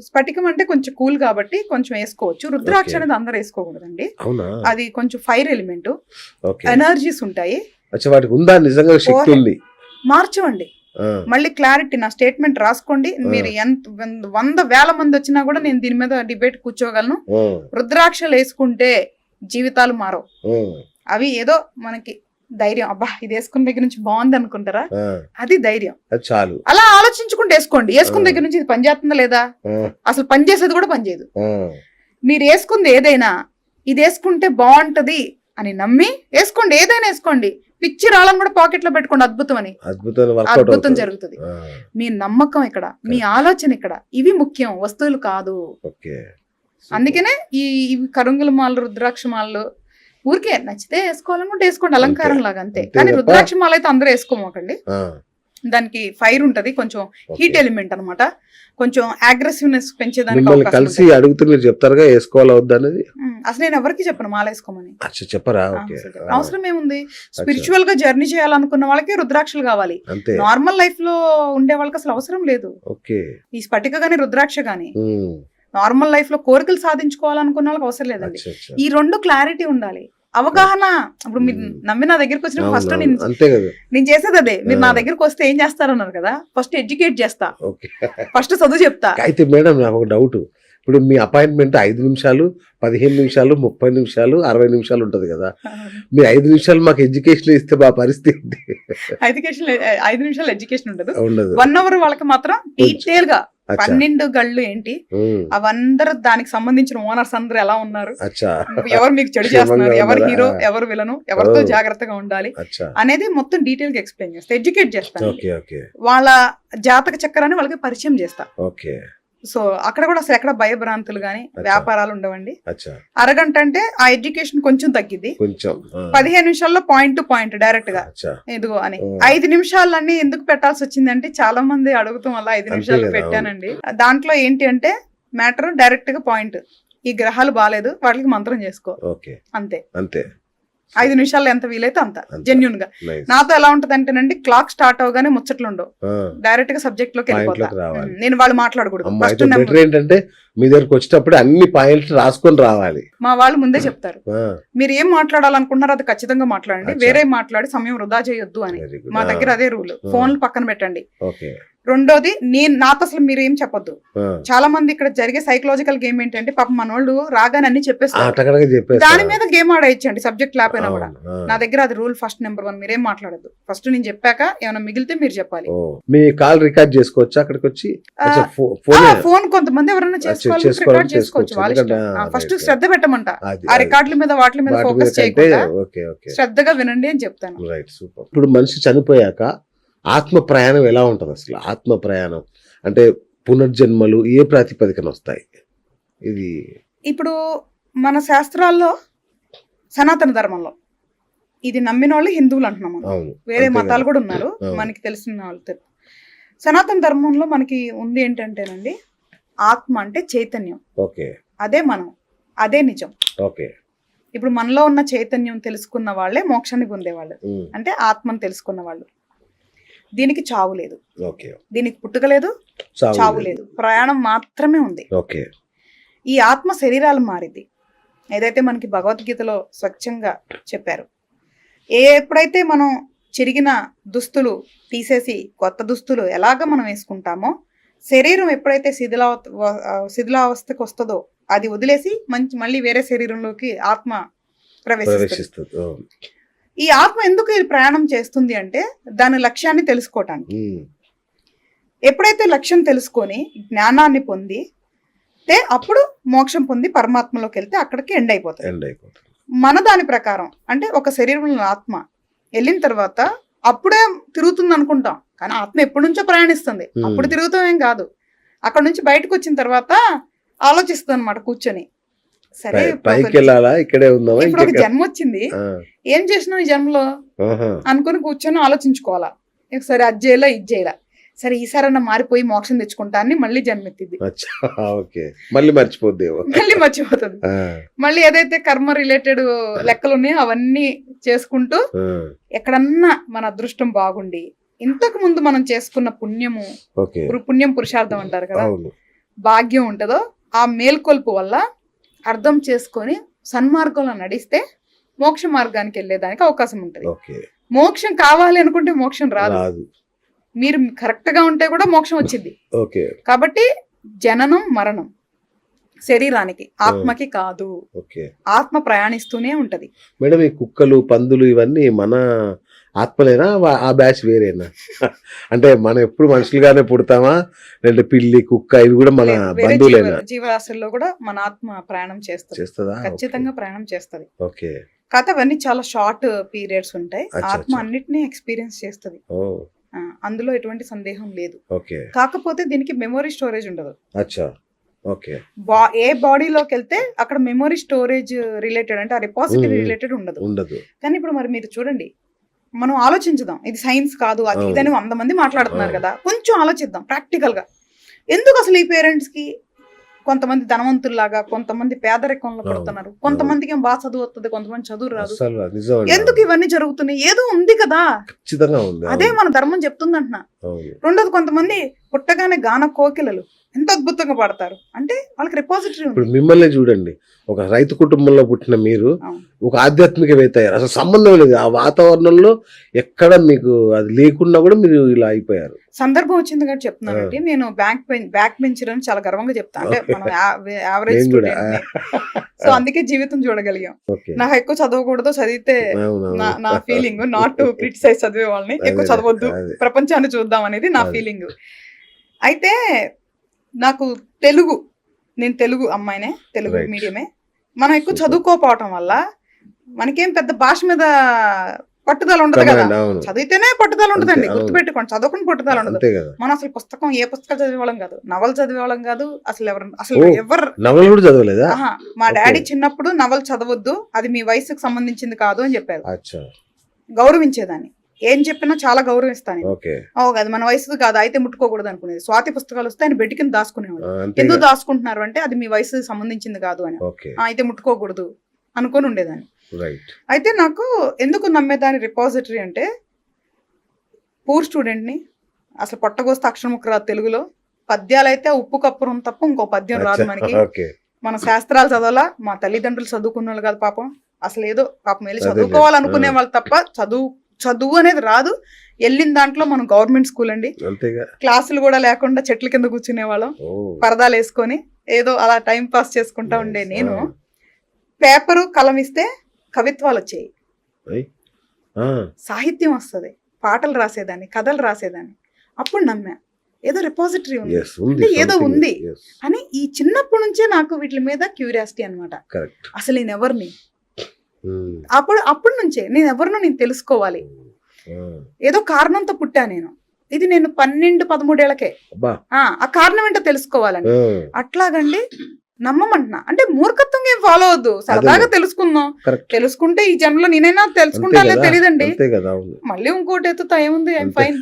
స్ఫటికం అంటే కొంచెం కూల్ కాబట్టి కొంచెం వేసుకోవచ్చు. రుద్రాక్ష అనేది అందరూ వేసుకోకూడదండి. అది కొంచెం ఫైర్ ఎలిమెంట్, ఎనర్జీస్ ఉంటాయి. వాటికి ఉందా నిజంగా శక్తి ఉంది? మార్చవండి. మళ్ళీ క్లారిటీ, నా స్టేట్మెంట్ రాసుకోండి. మీరు ఎంత 100,000 మంది వచ్చినా కూడా నేను దీని మీద డిబేట్ కూర్చోగలను. రుద్రాక్షలు వేసుకుంటే జీవితాలు మారవు. అవి ఏదో మనకి ధైర్యం, అబ్బా ఇది వేసుకున్న దగ్గర నుంచి బాగుంది అనుకుంటారా, అది ధైర్యం. చాలు అలా ఆలోచించుకుంటూ వేసుకోండి. వేసుకున్న దగ్గర నుంచి ఇది పనిచేస్తుందా లేదా, అసలు పనిచేసేది కూడా పనిచేయదు. మీరు వేసుకుంది ఏదైనా ఇది వేసుకుంటే బాగుంటది అని నమ్మి వేసుకోండి. ఏదైనా వేసుకోండి. పిచ్చి రాళ్ళని కూడా పాకెట్ లో పెట్టుకోండి. అద్భుతం జరుగుతుంది. మీ నమ్మకం ఇక్కడ, మీ ఆలోచన ఇక్కడ, ఇవి ముఖ్యం, వస్తువులు కాదు. అందుకనే ఈ కరుంగుల మాలలు, రుద్రాక్ష మాలలు ఊరికే నచ్చితే వేసుకోవాలనుకుంటే వేసుకోండి, అలంకారం లాగా అంతే. కానీ రుద్రాక్ష మాల అయితే అందరూ వేసుకోమాకండి. దానికి ఫైర్ ఉంటది, కొంచెం హీట్ ఎలిమెంట్ అనమాట, కొంచెం అగ్రెసివ్నెస్ పెంచేదానికి. కలిసి అడుగుతూ మీరు చెప్తారుగా వేసుకోవాలా వద్దా అనేది. అసలు నేను ఎవరికి చెప్పను మాల వేసుకోమని. చెప్పరా? అవసరం ఏముంది? స్పిరిచువల్ గా జర్నీ చేయాలనుకున్న వాళ్ళకి రుద్రాక్షలు కావాలి. నార్మల్ లైఫ్ లో ఉండే వాళ్ళకి అసలు అవసరం లేదు. ఈ స్ఫటిక గాని రుద్రాక్ష గాని నార్మల్ లైఫ్ లో కోరికలు సాధించుకోవాలనుకున్న వాళ్ళకి అవసరం లేదండి. ఈ రెండు క్లారిటీ ఉండాలి, అవగాహన. ఇప్పుడు మీరు నమ్మి నా దగ్గరికి వచ్చినప్పుడు ఫస్ట్ నేను చేసేది అదే. మీరు నా దగ్గరికి వస్తే ఏం చేస్తారన్నారు కదా, ఫస్ట్ ఎడ్యుకేట్ చేస్తా, ఫస్ట్ చదువు చెప్తా. అయితే మేడం నాకు ఒక డౌట్. ఇప్పుడు మీ అపాయింట్మెంట్ 5 నిమిషాలు, 15 నిమిషాలు, 30 నిమిషాలు, 60 నిమిషాలు ఉంటది కదా. మీరు 5 నిమిషాలు మాకు ఎడ్యుకేషన్ ఇస్తే మా పరిస్థితి. 5 నిమిషాలు ఎడ్యుకేషన్ ఉండదు. 1 అవర్ వాళ్ళకి మాత్రం డీటెయిల్ గా 12 గళ్ళు ఏంటి, అవందరూ దానికి సంబంధించిన ఓనర్స్ అందరూ ఎలా ఉన్నారు, ఎవరు మీకు చెడు చేస్తున్నారు, ఎవరు హీరో, ఎవరు విలను, ఎవరితో జాగ్రత్తగా ఉండాలి అనేది మొత్తం డీటెయిల్ గా ఎక్స్ప్లెయిన్ చేస్తా, ఎడ్యుకేట్ చేస్తాను. వాళ్ళ జాతక చక్రాన్ని వాళ్ళకి పరిచయం చేస్తా. సో అక్కడ కూడా అసలు ఎక్కడ భయభ్రాంతులు గానీ వ్యాపారాలు ఉండవండి. అరగంట అంటే ఆ ఎడ్యుకేషన్ కొంచెం తగ్గిద్ది. 15 నిమిషాల్లో పాయింట్ టు పాయింట్ డైరెక్ట్ గా ఇదిగో అని. 5 నిమిషాలన్నీ ఎందుకు పెట్టాల్సి వచ్చిందంటే చాలా మంది అడుగుతాం వల్ల 5 నిమిషాలు పెట్టానండి. దాంట్లో ఏంటి అంటే మ్యాటర్ డైరెక్ట్ గా పాయింట్. ఈ గ్రహాలు బాగాలేదు, వాటికి మంత్రం చేసుకో, అంతే. 5 నిమిషాల్లో ఎంత వీలైతే అంత జెన్యున్ గా. నాతో ఎలా ఉంటది అంటేనండి, క్లాక్ స్టార్ట్ అవగానే ముచ్చట్లు ఉండవు, డైరెక్ట్ గా సబ్జెక్ట్ లోకి వెళ్ళిపోతా. నేను వాళ్ళు మాట్లాడకూడదు. మీ దగ్గరకు వచ్చేటప్పుడు అన్ని పాయింట్లు రాసుకొని రావాలి. మా వాళ్ళు ముందే చెప్తారు, మీరు ఏం మాట్లాడాలనుకుంటున్నారో అది ఖచ్చితంగా మాట్లాడండి, వేరే మాట్లాడి సమయం వృధా చేయొద్దు అని. మా దగ్గర అదే రూల్. ఫోన్లు పక్కన పెట్టండి. రెండోది, నాతో అసలు మీరు ఏం చెప్పొద్దు. చాలా మంది ఇక్కడ జరిగే సైకలాజికల్ గేమ్ ఏంటంటే, పాప మనోళ్ళు రాగానే అన్ని చెప్పేస్తారు, దాని మీద గేమ్ ఆడేయచ్చండి సబ్జెక్ట్ లేకపోయినా కూడా. నా దగ్గర అది రూల్ ఫస్ట్ నెంబర్ 1, మీరేం మాట్లాడద్దు. ఫస్ట్ నేను చెప్పాక ఏమైనా మిగిలితే మీరు చెప్పాలి. మీ కాల్ రికార్డ్ చేసుకోవచ్చు అక్కడికి వచ్చి. ఫోన్ కొంతమంది ఎవరైనా రికార్డ్ చేసుకోవచ్చు. ఫస్ట్ శ్రద్ధ పెట్టమంట, ఆ రికార్డుల మీద వాటి మీద ఫోకస్ చేయకుండా శ్రద్ధగా వినండి అని చెప్తాను. ఇప్పుడు మనిషి చనిపోయాక ఆత్మ ప్రయాణం ఎలా ఉంటది అసలు? ఆత్మ ప్రయాణం అంటే పునర్జన్మలు ఏ ప్రాతిపదికన వస్తాయి? ఇది ఇప్పుడు మన శాస్త్రాల్లో, సనాతన ధర్మంలో ఇది నమ్మిన వాళ్ళు హిందువులు అంటున్నాం. వేరే మతాలు కూడా ఉన్నారు, మనకి తెలిసిన వాళ్ళు. సనాతన ధర్మంలో మనకి ఉంది ఏంటంటేనండి, ఆత్మ అంటే చైతన్యం. అదే మనం, అదే నిజం. ఇప్పుడు మనలో ఉన్న చైతన్యం తెలుసుకున్న వాళ్ళే మోక్షాన్ని పొందేవాళ్ళు, అంటే ఆత్మను తెలుసుకున్న వాళ్ళు. దీనికి చావు లేదు, దీనికి పుట్టుక లేదు, చావు లేదు, ప్రయాణం మాత్రమే ఉంది. ఈ ఆత్మ శరీరాలు మారింది, ఏదైతే మనకి భగవద్గీతలో స్వచ్ఛంగా చెప్పారు. ఎప్పుడైతే మనం చిరిగిన దుస్తులు తీసేసి కొత్త దుస్తులు ఎలాగ మనం వేసుకుంటామో, శరీరం ఎప్పుడైతే శిథిలావస్థకు వస్తుందో అది వదిలేసి మళ్ళీ వేరే శరీరంలోకి ఆత్మ ప్రవేశిస్తుంది. ఈ ఆత్మ ఎందుకు ఈ ప్రయాణం చేస్తుంది అంటే, దాని లక్ష్యాన్ని తెలుసుకోవటానికి. ఎప్పుడైతే లక్ష్యం తెలుసుకొని జ్ఞానాన్ని పొంది అప్పుడు మోక్షం పొంది పరమాత్మలోకి వెళ్తే అక్కడికి ఎండ్ అయిపోతుంది. మన దాని ప్రకారం అంటే ఒక శరీరంలో ఆత్మ వెళ్ళిన తర్వాత అప్పుడే తిరుగుతుంది అనుకుంటాం, కానీ ఆత్మ ఎప్పటి నుంచో ప్రయాణిస్తుంది. అప్పుడు తిరుగుతాం ఏం కాదు. అక్కడ నుంచి బయటకు వచ్చిన తర్వాత ఆలోచిస్తుంది అనమాట కూర్చొని, సరే ఇక్కడే ఇప్పుడు ఒక జన్మ వచ్చింది, ఏం చేసినావు ఈ జన్మలో అనుకుని కూర్చొని ఆలోచించుకోవాలా. సరే అది చేయాలా, ఇది చేయాలా, సరే ఈసారన్నా మారిపోయి మోక్షం తెచ్చుకుంటా అని మళ్ళీ జన్మెత్తింది. మళ్ళీ మర్చిపోతుంది. మళ్ళీ ఏదైతే కర్మ రిలేటెడ్ లెక్కలు ఉన్నాయో అవన్నీ చేసుకుంటూ ఎక్కడన్నా మన అదృష్టం బాగుండి, ఇంతకు ముందు మనం చేసుకున్న పుణ్యం పురుషార్థం అంటారు కదా, భాగ్యం ఉంటుందో ఆ మేల్కొల్పు వల్ల అర్థం చేసుకొని సన్మార్గంలో నడిస్తే మోక్ష మార్గానికి వెళ్ళేదానికి అవకాశం ఉంటుంది. ఓకే. మోక్షం కావాలి అనుకుంటే మోక్షం రాదు. రాదు. మీరు కరెక్ట్ గా ఉంటే కూడా మోక్షం వచ్చింది. ఓకే. కాబట్టి జననం మరణం శరీరానికి, ఆత్మకి కాదు. ఓకే. ఆత్మ ప్రయాణిస్తూనే ఉంటది. మేడం ఈ కుక్కలు పందులు ఇవన్నీ మన ఆత్మలేనా ఆ బ్యాచ్ వేరేనా? అంటే మనం ఎప్పుడు మనుషులుగానే పుడతామా, లేదా పిల్లి కుక్క ఇవి కూడా మన వేరే బంధువులేనా? జీవరాశుల్లో కూడా మన ఆత్మ ప్రయాణం చేస్తుందా? ఖచ్చితంగా ప్రయాణం చేస్తది. ఓకే. కాకపోతే అవన్నీ చాలా షార్ట్ పీరియడ్స్ ఉంటాయి. అచ్చా, ఆత్మ అచ్చా. అన్నిటినీ ఎక్స్పీరియన్స్ చేస్తది. ఓ అందులో ఎటువంటి సందేహం లేదు. ఓకే. కాకపోతే దీనికి మెమొరీ స్టోరేజ్ ఉండదు. అచ్చా. ఓకే. ఏ బాడీలోకి వెళ్తే అక్కడ మెమొరీ స్టోరేజ్ రిలేటెడ్ అంటే ఆ రిపాజిటరీ రిలేటెడ్ ఉండదు. కానీ ఇప్పుడు మరి మీరు చూడండి, మనం ఆలోచించుదాం. ఇది సైన్స్ కాదు అది ఇదని 100 మంది మాట్లాడుతున్నారు కదా, కొంచెం ఆలోచిద్దాం ప్రాక్టికల్ గా. ఎందుకు అసలు ఈ పేరెంట్స్ కి కొంతమంది ధనవంతుల్లాగా, కొంతమంది పేదరికంలో పడుతున్నారు, కొంతమందికి ఏం బాగా చదువు వస్తుంది, కొంతమంది చదువు రాదు. ఎందుకు ఇవన్నీ జరుగుతున్నాయి? ఏదో ఉంది కదా, అదే మన ధర్మం చెప్తుంది అంటున్నా. రెండోది, కొంతమంది పుట్టగానే గాన కోకిలలు ఎంత అద్భుతంగా పడతారు అంటే వాళ్ళకి రిపాజిటరీ ఉంది. ఇప్పుడు మిమ్మల్ని చూడండి, ఒక రైతు కుటుంబంలో పుట్టిన మీరు ఒక ఆధ్యాత్మికవేత్త అయ్యారు. అసలు సంబంధం లేదు, ఆ వాతావరణంలో ఎక్కడ మీకు అది లేకుండా కూడా మీరు ఇలా అయిపోయారు. సందర్భం వచ్చింది కాబట్టి చెప్తున్నానండి. నేను బ్యాక్ బెంచర్ అని చాలా గర్వంగా చెప్తాను. అంటే మనం యావరేజ్ స్టూడెంట్, సో అందుకే జీవితం చూడగలిగాం. నాకు ఎక్కువ చదవకూడదు, చదివితే నా ఫీలింగ్, నాట్ టు క్రిటిసైజ్ చదివే వాళ్ళని, ఎక్కువ చదవద్దు, ప్రపంచాన్ని చూద్దాం అనేది నా ఫీలింగ్. అయితే నాకు నేను తెలుగు అమ్మాయినే, తెలుగు మీడియమే. మనం ఎక్కువ చదువుకోపోవటం వల్ల మనకేం పెద్ద భాష మీద పట్టుదల ఉండదు కదా. చదివితేనే పట్టుదల ఉంటుందండి, గుర్తుపెట్టుకోండి. చదువుకుని పట్టుదల ఉండదు. మనం అసలు ఏ పుస్తకాలు చదివేవాళ్ళం కాదు, నవలు చదివేవాళ్ళం కాదు. అసలు ఎవరు నవలు కూడా చదవలేదా? మా డాడీ చిన్నప్పుడు నవలు చదవద్దు, అది మీ వయసుకు సంబంధించింది కాదు అని చెప్పారు. గౌరవించేదాన్ని, ఏం చెప్పినా చాలా గౌరవిస్తాను. అది మన వయసు కాదు, అయితే ముట్టుకోకూడదు అనుకునేది. స్వాతి పుస్తకాలు వస్తే ఆయన బెడ్ కింద దాచుకునేవాడు. ఎందుకు దాచుకుంటున్నారు అంటే అది మీ వయసు సంబంధించింది కాదు అని, అయితే ముట్టుకోకూడదు అనుకుని ఉండేదాన్ని. అయితే నాకు ఎందుకు నమ్మేదాన్ని రిపాజిటరీ అంటే, పూర్ స్టూడెంట్ ని, అసలు పొట్టగోస్తే అక్షరముక్క రాదు తెలుగులో. పద్యాలు అయితే ఉప్పు కప్పురం తప్ప ఇంకో పద్యం రాదు మనకి. మన శాస్త్రాలు చదవాలా, మా తల్లిదండ్రులు చదువుకున్న వాళ్ళు కాదు పాపం, అసలు ఏదో పాపం వెళ్ళి చదువుకోవాలనుకునే వాళ్ళు తప్ప చదువు అనేది రాదు. వెళ్ళిన దాంట్లో మనం గవర్నమెంట్ స్కూల్ అండి, క్లాసులు కూడా లేకుండా చెట్ల కింద కూర్చునే వాళ్ళం, పరదాలు వేసుకొని ఏదో అలా టైం పాస్ చేసుకుంటా ఉండే నేను. పేపరు కలం ఇస్తే కవిత్వాలు వచ్చాయి, సాహిత్యం వస్తుంది, పాటలు రాసేదాన్ని, కథలు రాసేదాన్ని. అప్పుడు నమ్మా ఏదో రిపాజిటరీ ఉంది, అంటే ఏదో ఉంది అని. ఈ చిన్నప్పటి నుంచే నాకు వీటి మీద క్యూరియాసిటీ అనమాట. అసలు నేను ఎవరిని, అప్పటి నుంచే నేను ఎవరినో నేను తెలుసుకోవాలి, ఏదో కారణంతో పుట్టా నేను. ఇది నేను 12-13 ఏళ్లకే ఆ కారణం ఏంటో తెలుసుకోవాలని. అట్లాగండి నమ్మమంటున్నా. అంటే మూర్ఖత్వం ఏం ఫాలో అవద్దు, సరదాగా తెలుసుకుందాం. తెలుసుకుంటే ఈ జన్మలో నేనైనా తెలుసుకుంటా తెలియదండి. మళ్ళీ ఇంకోటి ఎత్తుతా ఏముంది, ఐఎమ్ ఫైన్.